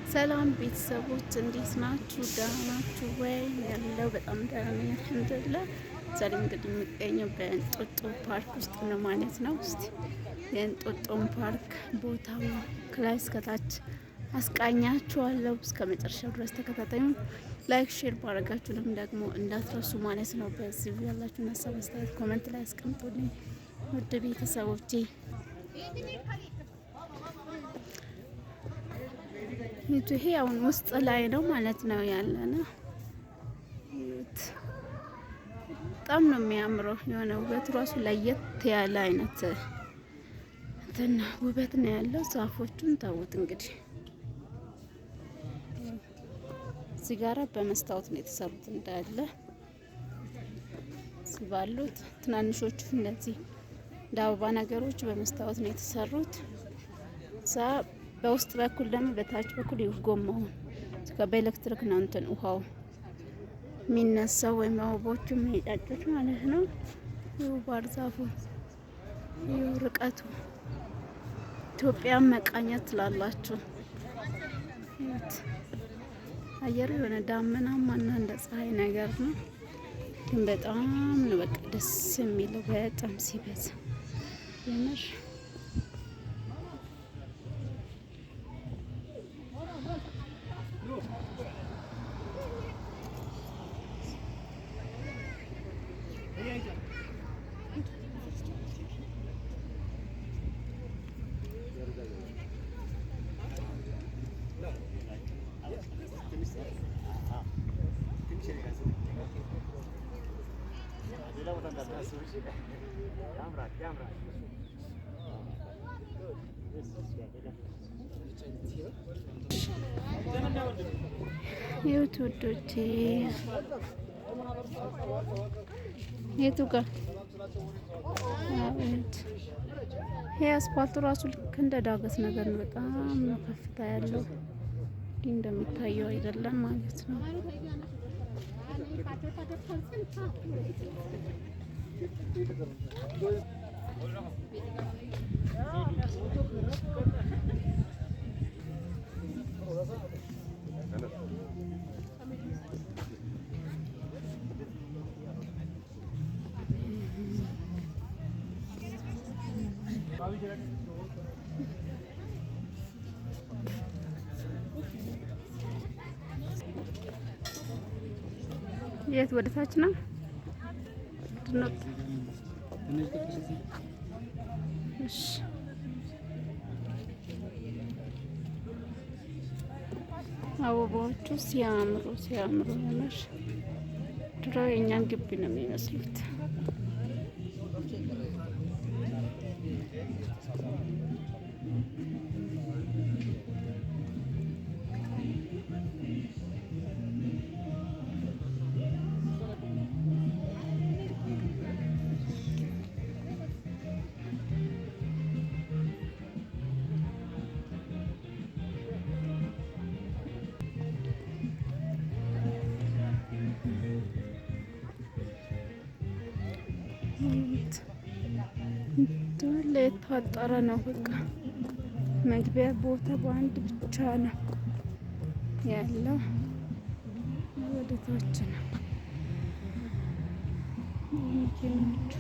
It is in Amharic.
ሰላም ቤተሰቦች እንዴት ናችሁ? ደህና ናችሁ ወይ? ያለው በጣም ደህና ነኝ አልሐምዱሊላህ። ዛሬ እንግዲህ የሚገኘው በእንጦጦ ፓርክ ውስጥ ነው ማለት ነው። እስቲ የእንጦጦን ፓርክ ቦታው ከላይ እስከታች አስቃኛችኋለሁ። እስከ መጨረሻው ድረስ ተከታታዩን ላይክ ሼር ባረጋችሁንም ደግሞ እንዳትረሱ ማለት ነው። በዚህ ያላችሁን ሀሳብ አስተያየት ኮመንት ላይ አስቀምጡልኝ ውድ ቤተሰቦቼ። ይሄ አሁን ውስጥ ላይ ነው ማለት ነው ያለና በጣም ነው የሚያምረው። የሆነ ውበቱ ራሱ ለየት ያለ አይነት እንትን ውበት ነው ያለው። ዛፎቹን ታውት እንግዲህ እዚህ ጋራ በመስታወት ነው የተሰሩት እንዳለ ሲባሉት ትናንሾቹ እንደዚህ እንደ አበባ ነገሮች በመስታወት ነው የተሰሩት። በውስጥ በኩል ደግሞ በታች በኩል ይጎማው በኤሌክትሪክ ነው እንትን ውሃው የሚነሳው ወይም አበቦቹ የሚጫጩት ማለት ነው። ይኸው ባህር ዛፉ ይኸው ርቀቱ ኢትዮጵያን መቃኘት ትላላችሁ። አየሩ የሆነ ዳመናማ እና እንደ ፀሐይ ነገር ነው፣ ግን በጣም ነው በቃ ደስ የሚለው በጣም ሲበዛ የምር የት ውዶቼ የቱ ጋር አቤት! ይሄ አስፓልቱ ራሱ ልክ እንደ ዳገት ነገር ነው። በጣም ነው ከፍታ ያለው። እንዲህ እንደሚታየው አይደለም ማለት ነው። የት ወደ ታች ነው? እሺ አበባዎቹ ሲያምሩ ሲያምሩ ነው። ድሮ የኛን ግቢ ነው የሚመስሉት። የተዋጠረ ነው። በቃ መግቢያ ቦታ በአንድ ብቻ ነው ያለው። ወደ ታች ነው መኪናዎቹ።